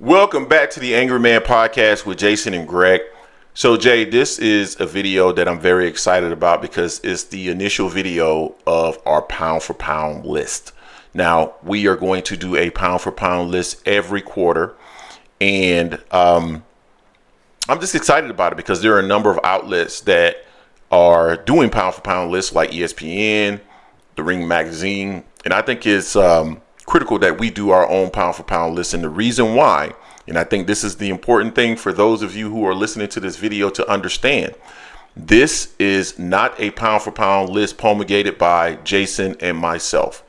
Welcome back to the Angry Man Podcast with Jason and Greg. So, Jay, this is a video that I'm very excited about because it's the initial video of our pound for pound list. Now, we are going to do a pound for pound list every quarter. And I'm just excited about it because there are a number of outlets that are doing pound for pound lists like ESPN, The Ring Magazine. And I think it's critical that we do our own pound for pound list. And the reason why, and I think this is the important thing for those of you who are listening to this video to understand, this is not a pound for pound list promulgated by Jason and myself.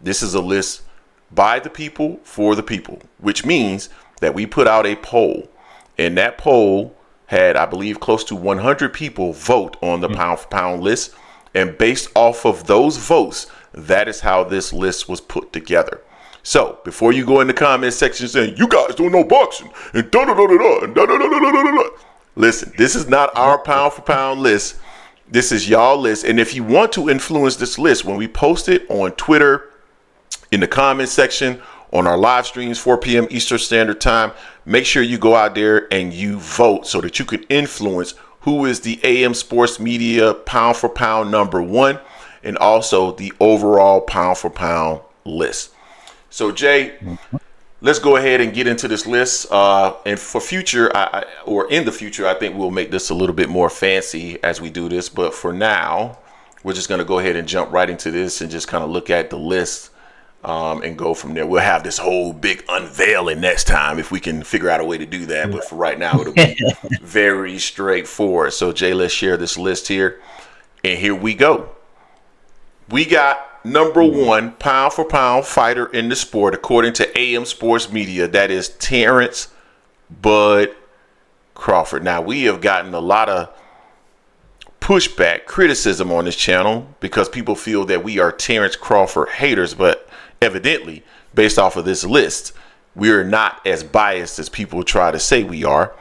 This is a list by the people for the people, which means that we put out a poll, and that poll had, I believe, close to 100 people vote on the pound for pound list. And based off of those votes, that is how this list was put together. So before you go in the comment section saying, you guys don't know boxing and da-da-da-da-da. Listen, this is not our pound for pound list. This is y'all list. And if you want to influence this list, when we post it on Twitter, in the comment section, on our live streams, 4 p.m. Eastern Standard Time, make sure you go out there and you vote so that you can influence who is the AM Sports Media pound for pound number one, and also the overall pound for pound list. So, Jay, let's go ahead and get into this list. And for future, or in the future, I think we'll make this a little bit more fancy as we do this. But for now, we're just going to go ahead and jump right into this and just kind of look at the list and go from there. We'll have this whole big unveiling next time if we can figure out a way to do that. But for right now, it'll be very straightforward. So, Jay, let's share this list here. And here we go. We got number one pound for pound fighter in the sport, according to AM Sports Media. That is Terence Bud Crawford. Now, we have gotten a lot of pushback, criticism on this channel because people feel that we are Terence Crawford haters. But evidently, based off of this list, we are not as biased as people try to say we are.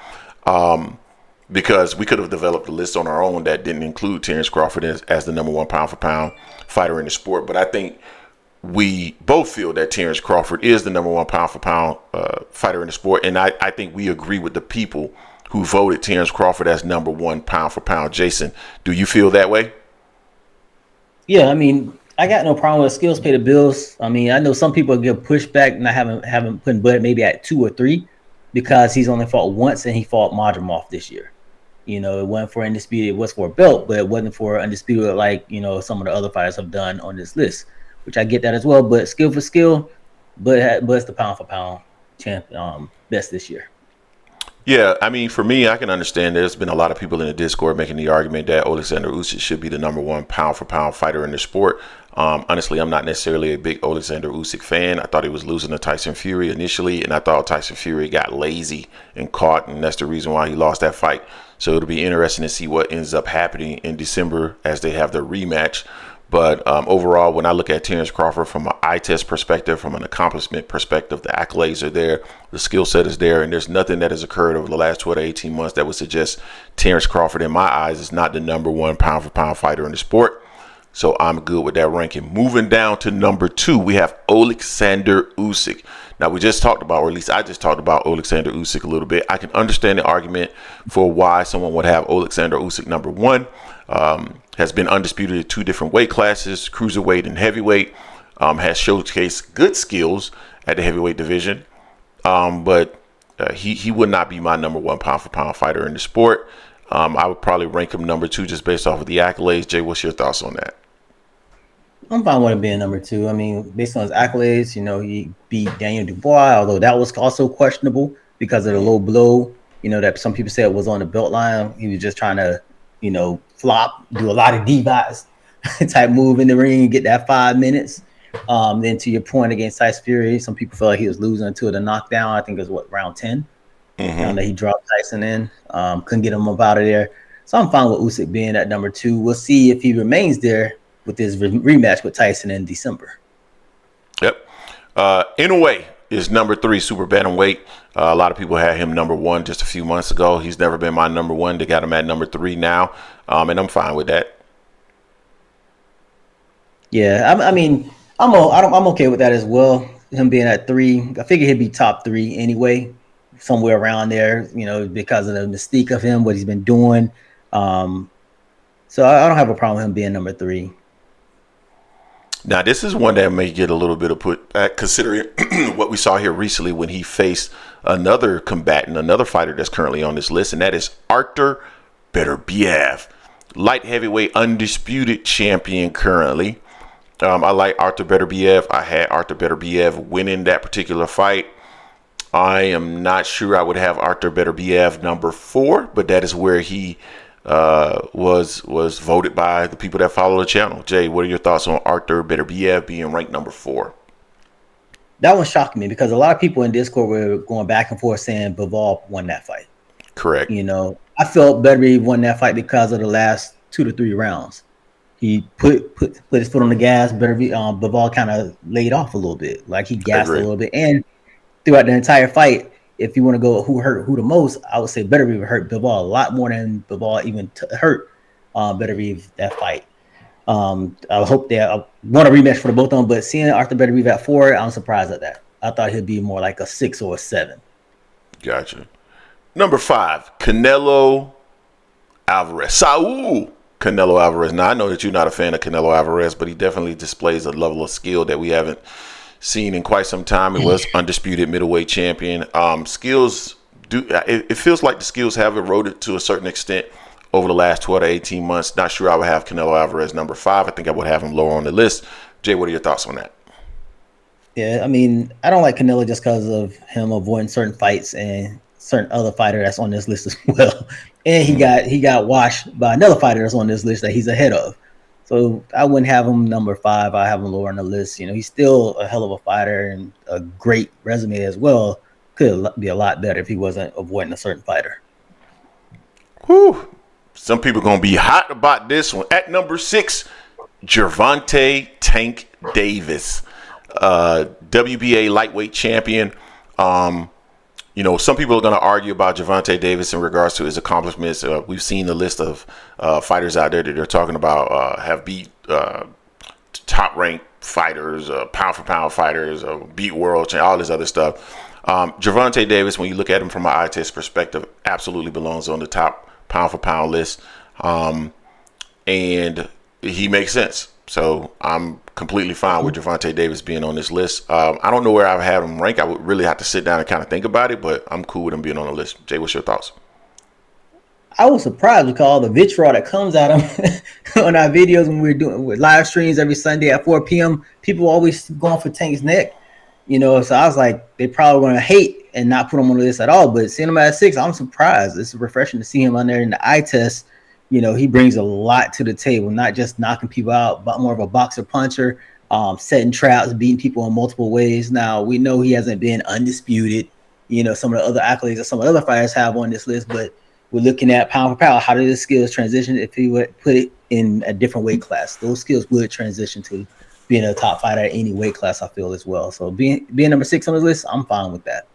Because we could have developed a list on our own that didn't include Terence Crawford as the number one pound for pound fighter in the sport. But I think we both feel that Terence Crawford is the number one pound for pound fighter in the sport. And I think we agree with the people who voted Terence Crawford as number one pound for pound. Jason, do you feel that way? Yeah, I mean, I got no problem with skills pay the bills. I mean, I know some people give pushback and I haven't put Bud maybe at 2 or 3 because he's only fought once and he fought Madrimov this year. You know, it wasn't for undisputed, it was for a belt, but it wasn't for undisputed like, you know, some of the other fighters have done on this list, which I get that as well. But skill for skill, Bud's the pound for pound champ, best this year. Yeah, I mean, for me, I can understand there's been a lot of people in the Discord making the argument that Oleksandr Usyk should be the number one pound for pound fighter in the sport. Honestly, I'm not necessarily a big Oleksandr Usyk fan. I thought he was losing to Tyson Fury initially, and I thought Tyson Fury got lazy and caught, and that's the reason why he lost that fight. So it'll be interesting to see what ends up happening in December as they have their rematch. But overall, when I look at Terence Crawford from an eye test perspective, from an accomplishment perspective, the accolades are there, the skill set is there, and there's nothing that has occurred over the last 12 to 18 months that would suggest Terence Crawford, in my eyes, is not the number one pound for pound fighter in the sport. So I'm good with that ranking. Moving down to number 2, we have Oleksandr Usyk. Now, we just talked about, or at least I just talked about Oleksandr Usyk a little bit. I can understand the argument for why someone would have Oleksandr Usyk number 1. Has been undisputed at 2 different weight classes, cruiserweight and heavyweight. Has showcased good skills at the heavyweight division. But he would not be my number one pound for pound fighter in the sport. I would probably rank him number 2 just based off of the accolades. Jay, what's your thoughts on that? I'm fine with him being number 2. I mean, based on his accolades, you know, he beat Daniel Dubois, although that was also questionable because of the low blow, you know, that some people said was on the belt line. He was just trying to, you know, flop, do a lot of DVOTs type move in the ring and get that 5 minutes. Then to your point against Tyson Fury, some people felt like he was losing until the knockdown. I think it was round 10. That he dropped Tyson in. Couldn't get him up out of there. So I'm fine with Usyk being at number 2. We'll see if he remains there with his rematch with Tyson in December. Yep. Inoue is number 3, super bantamweight. A lot of people had him number 1 just a few months ago. He's never been my number 1. They got him at number 3 now, and I'm fine with that. Yeah, I mean, I'm okay with that as well. Him being at 3, I figure he'd be top 3 anyway. somewhere around there, because of the mystique of him, what he's been doing. So I don't have a problem with him being number 3. Now, this is one that may get a little bit of pushback, considering what we saw here recently when he faced another combatant, another fighter that's currently on this list, and that is Artur Beterbiev, light heavyweight undisputed champion currently. I like Artur Beterbiev. I had Artur Beterbiev winning that particular fight. I am not sure I would have Artur Beterbiev number 4, but that is where he was voted by the people that follow the channel. Jay, what are your thoughts on Artur Beterbiev being ranked number 4? That one shocked me because a lot of people in Discord were going back and forth saying Bivol won that fight. Correct. I felt Beterbiev won that fight because of the last 2 to 3 rounds. He put his foot on the gas. Bivol kind of laid off a little bit, like he gassed a little bit. And throughout the entire fight, if you want to go who hurt who the most, I would say Beterbiev hurt Bivol a lot more than Bivol even hurt Beterbiev that fight. I hope that I want a rematch for the both of them, but seeing Artur Beterbiev at 4, I'm surprised at that. I thought he'd be more like a 6 or a 7. Gotcha. Number 5, Canelo Alvarez. Saul Canelo Alvarez. Now, I know that you're not a fan of Canelo Alvarez, but he definitely displays a level of skill that we haven't seen in quite some time. It was undisputed middleweight champion. Skills do. It feels like the skills have eroded to a certain extent over the last 12 to 18 months. Not sure I would have Canelo Alvarez number 5. I think I would have him lower on the list. Jay, what are your thoughts on that? Yeah, I mean, I don't like Canelo just because of him avoiding certain fights and certain other fighter that's on this list as well. And he got washed by another fighter that's on this list that he's ahead of. So I wouldn't have him number 5. I have him lower on the list. He's still a hell of a fighter and a great resume as well. Could be a lot better if he wasn't avoiding a certain fighter. Whew. Some people are going to be hot about this one. At number 6, Gervonta Tank Davis, WBA lightweight champion. Some people are going to argue about Gervonta Davis in regards to his accomplishments. We've seen the list of fighters out there that they're talking about have beat top-ranked fighters, pound-for-pound fighters, beat world champions, all this other stuff. Gervonta Davis, when you look at him from an eye test perspective, absolutely belongs on the top pound-for-pound list, and he makes sense. So I'm completely fine with Gervonta Davis being on this list. I don't know where I've had him rank. I would really have to sit down and kind of think about it, but I'm cool with him being on the list. Jay, what's your thoughts? I was surprised because all the vitriol that comes at him on our videos when we're doing with live streams every Sunday at 4 p.m. People always going for Tank's neck, So I was like, they probably going to hate and not put him on the list at all. But seeing him at 6, I'm surprised. It's refreshing to see him on there in the eye test. He brings a lot to the table, not just knocking people out, but more of a boxer puncher, setting traps, beating people in multiple ways. Now, we know he hasn't been undisputed, some of the other accolades that some of the other fighters have on this list, but we're looking at pound for pound. How did his skills transition if he would put it in a different weight class? Those skills would transition to being a top fighter at any weight class, I feel, as well. So being number 6 on the list, I'm fine with that.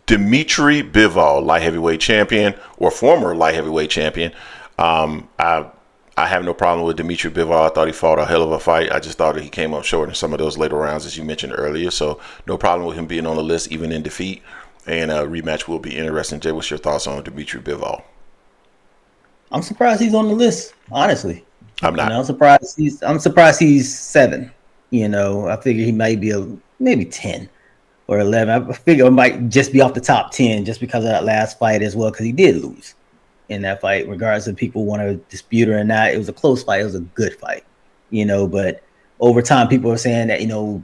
Dmitry Bivol, light heavyweight champion or former light heavyweight champion. I have no problem with Dmitry Bivol. I thought he fought a hell of a fight. I just thought that he came up short in some of those later rounds, as you mentioned earlier. So no problem with him being on the list, even in defeat. And a rematch will be interesting. Jay, what's your thoughts on Dmitry Bivol? I'm surprised he's on the list, honestly. I'm not. I'm surprised he's 7. I figure he might be maybe 10 or 11. I figure it might just be off the top 10 just because of that last fight as well, because he did lose in that fight, regardless of people want to dispute it or not. It was a close fight. It was a good fight, but over time, people are saying that,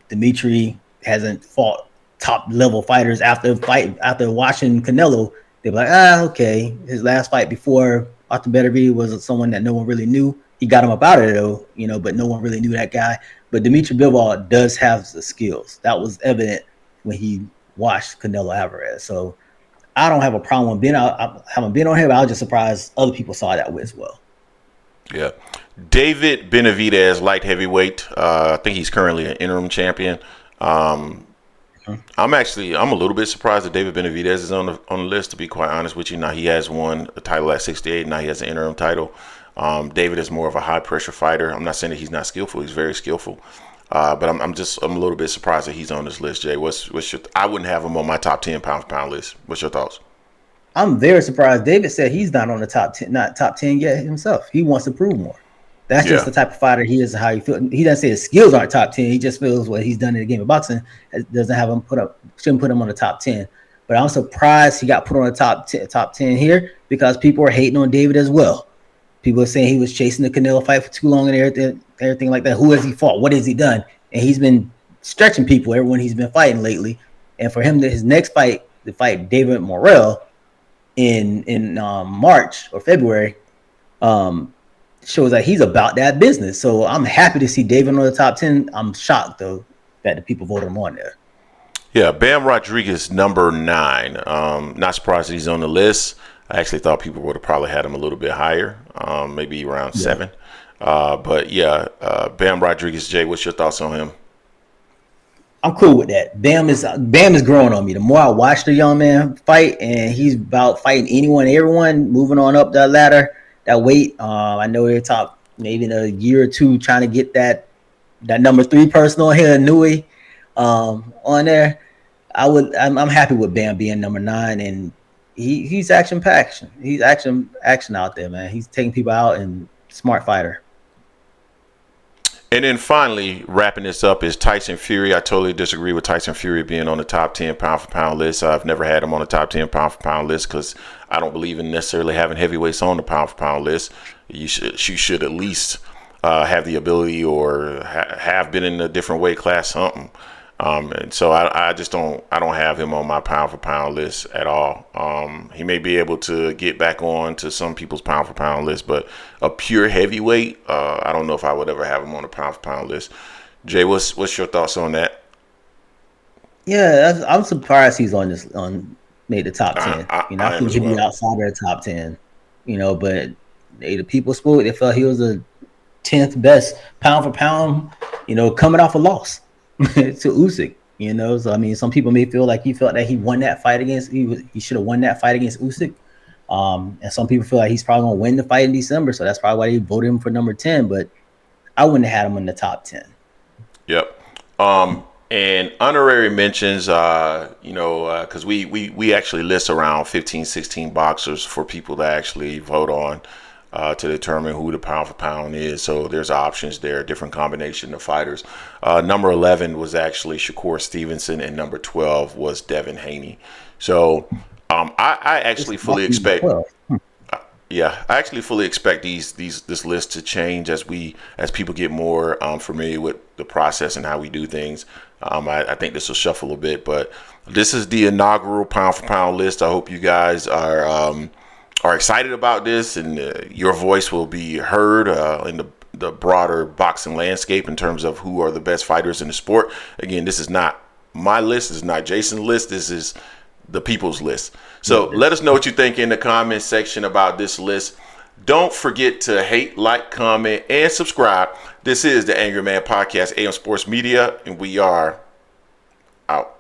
Dmitry hasn't fought top level fighters after watching Canelo. They're like, okay. His last fight before Artur Beterbiev was someone that no one really knew. He got him up out of it though, but no one really knew that guy. But Dmitry Bivol does have the skills. That was evident when he watched Canelo Alvarez. So I don't have a problem with I haven't been on here, but I was just surprised other people saw that way as well. Yeah. David Benavidez, light heavyweight. I think he's currently an interim champion. I'm a little bit surprised that David Benavidez is on the list, to be quite honest with you. Now, he has won a title at 68. Now he has an interim title. David is more of a high pressure fighter. I'm not saying that he's not skillful. He's very skillful. But I'm a little bit surprised that he's on this list. Jay, what's your? I wouldn't have him on my top 10 pound for pound list. What's your thoughts? I'm very surprised. David said he's not on the top 10, not top 10 yet himself. He wants to prove more. That's just the type of fighter he is and how he feels. He doesn't say his skills aren't top 10. He just feels what he's done in the game of boxing doesn't have him shouldn't put him on the top 10. But I'm surprised he got put on the top 10 here because people are hating on David as well. People are saying he was chasing the Canelo fight for too long and everything like that. Who has he fought? What has he done? And he's been stretching people, everyone he's been fighting lately. And for him, his next fight, to fight David Morrell in March or February, shows that he's about that business. So I'm happy to see David on the top 10. I'm shocked, though, that the people voted him on there. Yeah, Bam Rodriguez, number 9. Not surprised that he's on the list. I actually thought people would have probably had him a little bit higher, maybe around 7. But yeah, Bam Rodriguez, Jay, what's your thoughts on him? I'm cool with that. Bam is growing on me. The more I watch the young man fight, and he's about fighting anyone, everyone, moving on up that ladder, that weight. I know they're top maybe in a year or two trying to get that number 3 person on here, Inoue, on there. I'm happy with Bam being number 9, and he's action packed. He's action out there, man. He's taking people out and smart fighter. And then finally, wrapping this up is Tyson Fury. I totally disagree with Tyson Fury being on the top 10 pound for pound list. I've never had him on the top 10 pound for pound list because I don't believe in necessarily having heavyweights on the pound for pound list. You should at least have the ability or have been in a different weight class, something. And so I don't have him on my pound for pound list at all. He may be able to get back on to some people's pound for pound list, but a pure heavyweight, I don't know if I would ever have him on a pound for pound list. Jay, what's your thoughts on that? Yeah, I'm surprised he's made the top 10. I think he'd be outside of the top 10. But the people spoke. They felt he was the 10th best pound for pound. Coming off a loss to Usyk, So I mean, some people may feel like he felt that he won that fight against. He should have won that fight against Usyk. And some people feel like he's probably gonna win the fight in December, so that's probably why they voted him for number 10. But I wouldn't have had him in the top 10. Yep. And honorary mentions, because we actually list around 15, 16 boxers for people to actually vote on. To determine who the pound for pound is. So there's options there, different combination of fighters. Number 11 was actually Shakur Stevenson, and number 12 was Devin Haney. So I actually fully expect this list to change as people get more familiar with the process and how we do things. I think this will shuffle a bit, but this is the inaugural pound for pound list. I hope you guys are excited about this, and your voice will be heard in the broader boxing landscape in terms of who are the best fighters in the sport. Again, this is not my list. This is not Jason's list. This is the people's list. So let us know what you think in the comment section about this list. Don't forget to hate, like, comment, and subscribe. This is the Angry Man Podcast, AM Sports Media, and we are out.